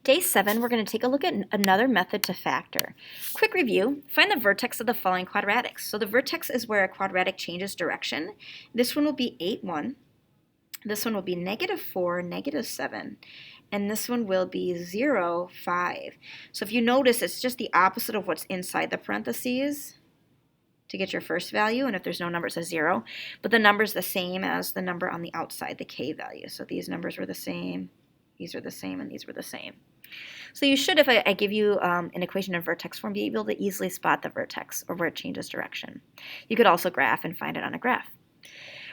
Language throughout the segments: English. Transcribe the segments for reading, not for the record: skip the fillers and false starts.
Day 7, we're going to take a look at another method to factor. Quick review, find the vertex of the following quadratics. So the vertex is where a quadratic changes direction. This one will be 8, 1. This one will be -4, -7. And this one will be 0, 5. So if you notice, it's just the opposite of what's inside the parentheses to get your first value. And if there's no number, it says 0. But the number is the same as the number on the outside, the k value. So these numbers were the same, these are the same, and these were the same. So you should, if I give you an equation in vertex form, be able to easily spot the vertex or where it changes direction. You could also graph and find it on a graph.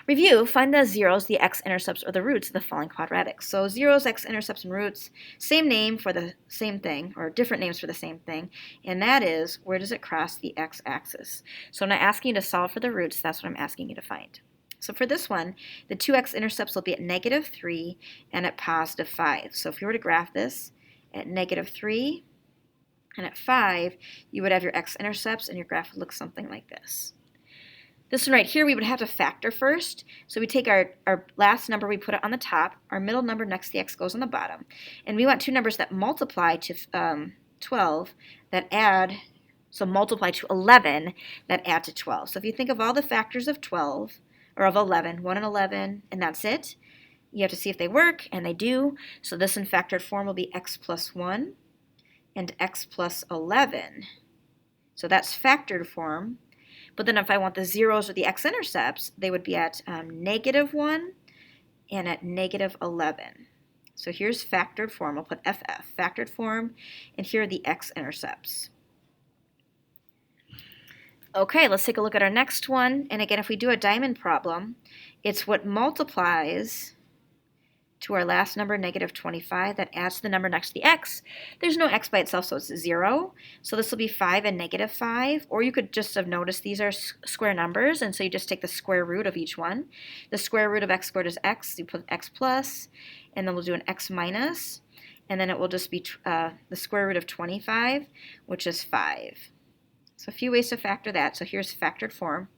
Review, find the zeros, the x-intercepts, or the roots of the following quadratics. So zeros, x-intercepts, and roots, same name for the same thing, or different names for the same thing, and that is, where does it cross the x-axis? So I'm not asking you to solve for the roots, that's what I'm asking you to find. So for this one, the two x-intercepts will be at -3 and at +5. So if you were to graph this, at -3 and at 5, you would have your x-intercepts and your graph would look something like this. This one right here, we would have to factor first. So we take our last number, we put it on the top, our middle number next to the x goes on the bottom. And we want two numbers that multiply to 12 that add, so multiply to 11 that add to 12. So if you think of all the factors of 12, or of 11, 1 and 11, and that's it. You have to see if they work, and they do. So this in factored form will be x plus 1 and x plus 11. So that's factored form. But then if I want the zeros or the x-intercepts, they would be at -1 and at -11. So here's factored form. I'll put FF, factored form, and here are the x-intercepts. Okay, let's take a look at our next one. And again, if we do a diamond problem, it's what multiplies to our last number, -25, that adds to the number next to the x. There's no x by itself, so it's 0. So this will be 5 and -5. Or you could just have noticed these are square numbers, and so you just take the square root of each one. The square root of x squared is x. You put x plus, and then we'll do an x minus, and then it will just be the square root of 25, which is 5. So a few ways to factor that. So here's factored form.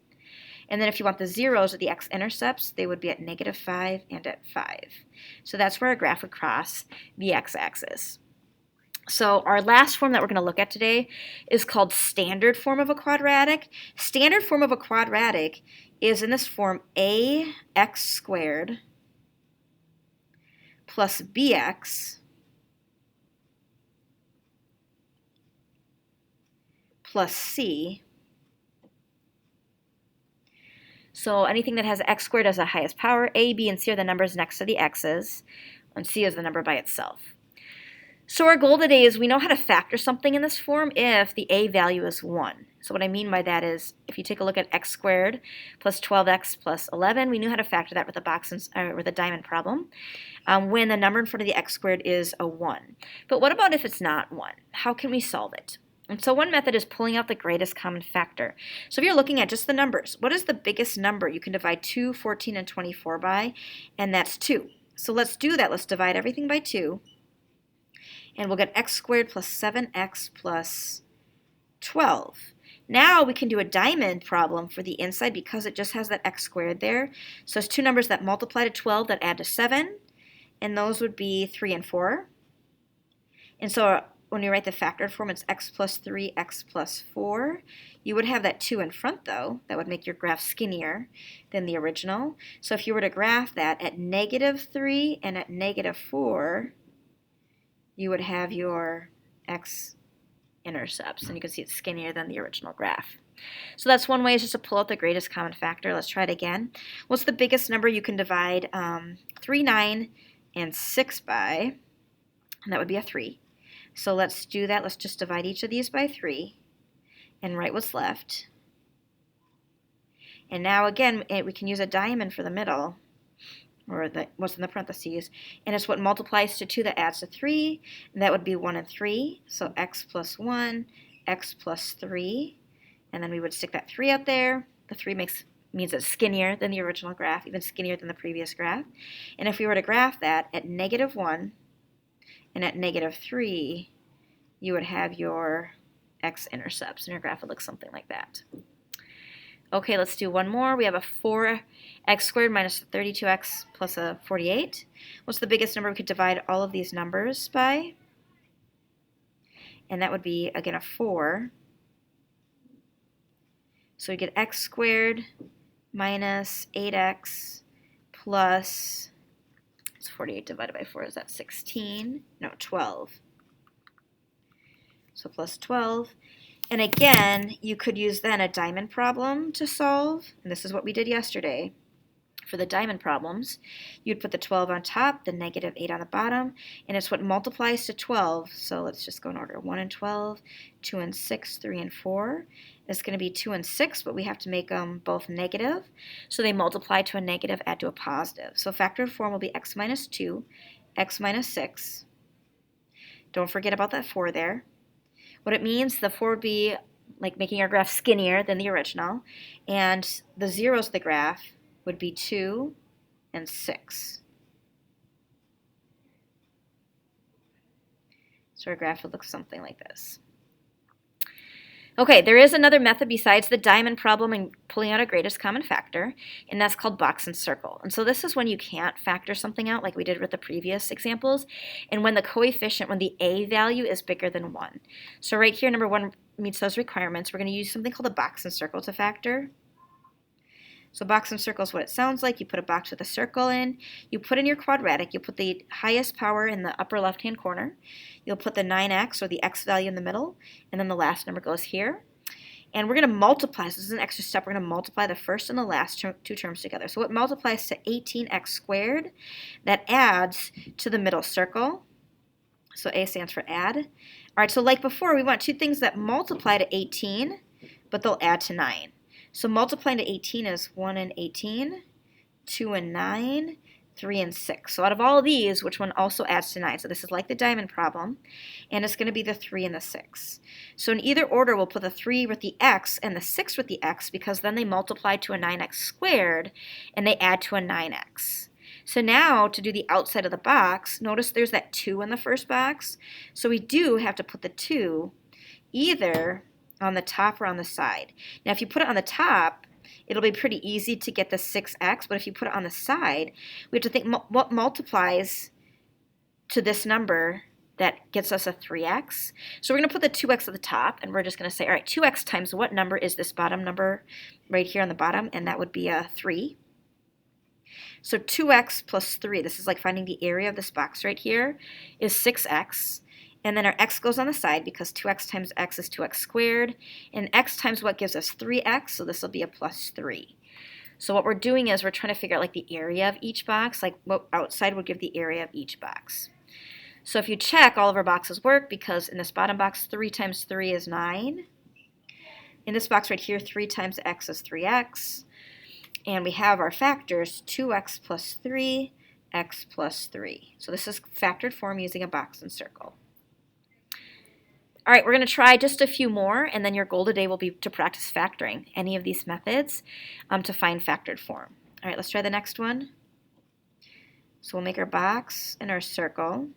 And then if you want the zeros or the x-intercepts, they would be at -5 and at 5. So that's where our graph would cross the x-axis. So our last form that we're going to look at today is called standard form of a quadratic. Standard form of a quadratic is in this form ax squared plus bx plus c. So anything that has x squared as the highest power, a, b, and c are the numbers next to the x's, and c is the number by itself. So our goal today is we know how to factor something in this form if the a value is 1. So what I mean by that is if you take a look at x squared plus 12x plus 11, we knew how to factor that with a diamond problem when the number in front of the x squared is a 1. But what about if it's not 1? How can we solve it? And so one method is pulling out the greatest common factor. So if you're looking at just the numbers, what is the biggest number you can divide 2, 14, and 24 by? And that's 2. So let's do that. Let's divide everything by 2. And we'll get x squared plus 7x plus 12. Now we can do a diamond problem for the inside because it just has that x squared there. So it's two numbers that multiply to 12 that add to 7. And those would be 3 and 4. And so when you write the factored form, it's x plus 3, x plus 4. You would have that 2 in front, though. That would make your graph skinnier than the original. So if you were to graph that at -3 and at -4, you would have your x-intercepts. And you can see it's skinnier than the original graph. So that's one way, is just to pull out the greatest common factor. Let's try it again. What's the biggest number you can divide 3, 9, and 6 by? And that would be a 3. So let's do that. Let's just divide each of these by 3 and write what's left. And now again, we can use a diamond for the middle, or what's in the parentheses. And it's what multiplies to 2 that adds to 3. And that would be 1 and 3. So x plus 1, x plus 3. And then we would stick that 3 out there. The 3 means it's skinnier than the original graph, even skinnier than the previous graph. And if we were to graph that at -1, and at -3, you would have your x-intercepts, and your graph would look something like that. Okay, let's do one more. We have a 4x squared minus 32x plus a 48. What's the biggest number we could divide all of these numbers by? and that would be, again, a 4. So we get x squared minus 8x plus, it's 48 divided by 4, is that 16? No, 12. So plus 12. And again, you could use then a diamond problem to solve, and this is what we did yesterday. For the diamond problems, you'd put the 12 on top, the negative 8 on the bottom, and it's what multiplies to 12. So let's just go in order. 1 and 12, 2 and 6, 3 and 4. It's going to be 2 and 6, but we have to make them both negative. So they multiply to a negative, add to a positive. So factored form will be x minus 2, x minus 6. Don't forget about that 4 there. What it means, the 4 would be like making our graph skinnier than the original, and the zeros of the graph would be 2 and 6. So our graph would look something like this. Okay, there is another method besides the diamond problem and pulling out a greatest common factor, and that's called box and circle. And so this is when you can't factor something out like we did with the previous examples, and when the coefficient, when the a value is bigger than 1. So right here, number 1 meets those requirements. We're going to use something called a box and circle to factor. So box and circle is what it sounds like. You put a box with a circle in. You put in your quadratic. You put the highest power in the upper left-hand corner. You'll put the 9x or the x value in the middle, and then the last number goes here. And we're going to multiply. So this is an extra step. We're going to multiply the first and the last two terms together. So it multiplies to 18x squared. That adds to the middle circle. So A stands for add. All right, so like before, we want two things that multiply to 18, but they'll add to 9. So multiplying to 18 is 1 and 18, 2 and 9, 3 and 6. So out of all of these, which one also adds to 9? So this is like the diamond problem, and it's going to be the 3 and the 6. So in either order, we'll put the 3 with the x and the 6 with the x, because then they multiply to a 9x squared, and they add to a 9x. So now, to do the outside of the box, notice there's that 2 in the first box. So we do have to put the 2 either on the top or on the side. Now if you put it on the top, it'll be pretty easy to get the 6x, but if you put it on the side, we have to think what multiplies to this number that gets us a 3x. So we're going to put the 2x at the top, and we're just going to say, all right, 2x times what number is this bottom number right here on the bottom, and that would be a 3. So 2x plus 3, this is like finding the area of this box right here, is 6x. And then our x goes on the side because 2x times x is 2x squared. And x times what gives us 3x, so this will be a plus 3. So what we're doing is we're trying to figure out like the area of each box, like what outside would give the area of each box. So if you check, all of our boxes work because in this bottom box, 3 times 3 is 9. In this box right here, 3 times x is 3x. And we have our factors, 2x plus 3, x plus 3. So this is factored form using a box and circle. All right, we're going to try just a few more, and then your goal today will be to practice factoring any of these methods to find factored form. All right, let's try the next one. So we'll make our box and our circle.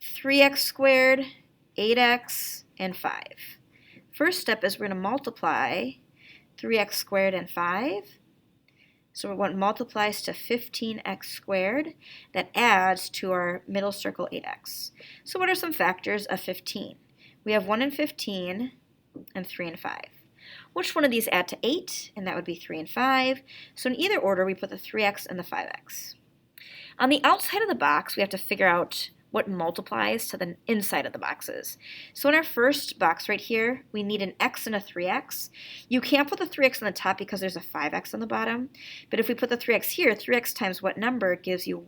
3x squared, 8x, and 5. First step is we're going to multiply 3x squared and 5. So what multiplies to 15x squared, that adds to our middle circle 8x. So what are some factors of 15? We have 1 and 15 and 3 and 5. Which one of these add to 8? And that would be 3 and 5. So in either order, we put the 3x and the 5x. On the outside of the box, we have to figure out what multiplies to the inside of the boxes. So in our first box right here, we need an x and a 3x. You can't put the 3x on the top because there's a 5x on the bottom. But if we put the 3x here, 3x times what number gives you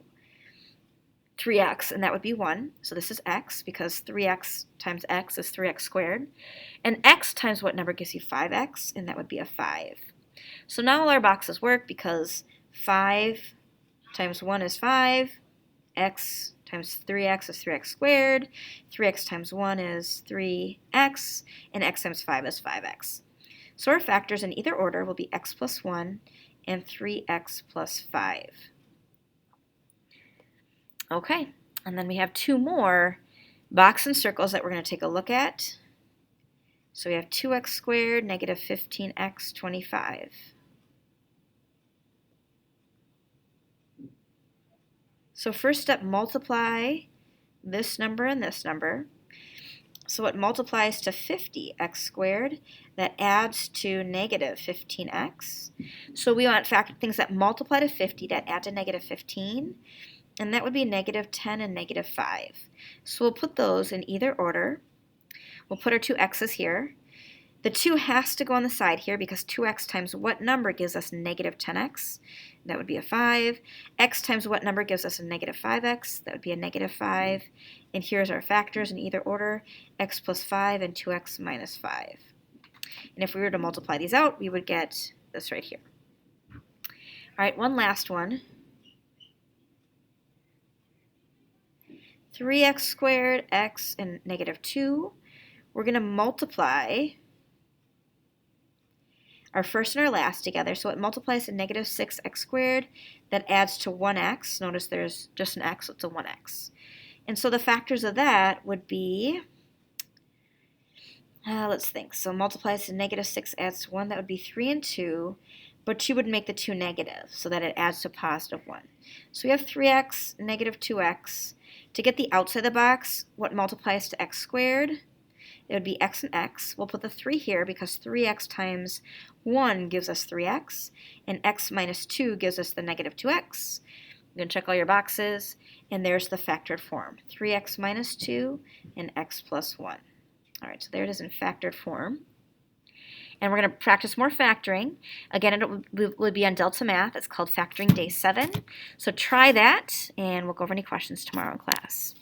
3x, and that would be 1. So this is x because 3x times x is 3x squared. And x times what number gives you 5x, and that would be a 5. So now all our boxes work because 5 times 1 is 5, x times 3x is 3x squared, 3x times 1 is 3x, and x times 5 is 5x. So our factors in either order will be x plus 1 and 3x plus 5. Okay, and then we have two more box and circles that we're going to take a look at. So we have 2x squared, negative 15x, 25. So first step, multiply this number and this number. So it multiplies to 50x squared. That adds to negative 15x. So we want things that multiply to 50 that add to negative 15. And that would be negative 10 and negative 5. So we'll put those in either order. We'll put our two x's here. The 2 has to go on the side here because 2x times what number gives us negative 10x? That would be a 5. X times what number gives us a negative 5x? That would be a negative 5. And here's our factors in either order, x plus 5 and 2x minus 5. And if we were to multiply these out, we would get this right here. All right, one last one. 3x squared, x, and negative 2. We're going to multiply our first and our last together. So it multiplies to negative 6x squared. That adds to 1x. Notice there's just an x, so it's a 1x. And so the factors of that would be, let's think. So multiplies to negative 6 adds to 1. That would be 3 and 2. But 2 would make the 2 negative, so that it adds to positive 1. So we have 3x, negative 2x. To get the outside of the box, what multiplies to x squared? It would be x and x. We'll put the 3 here because 3x times 1 gives us 3x, and x minus 2 gives us the negative 2x. You can check all your boxes, and there's the factored form. 3x minus 2 and x plus 1. All right, so there it is in factored form. And we're going to practice more factoring. Again, it will be on Delta Math. It's called Factoring Day 7. So try that, and we'll go over any questions tomorrow in class.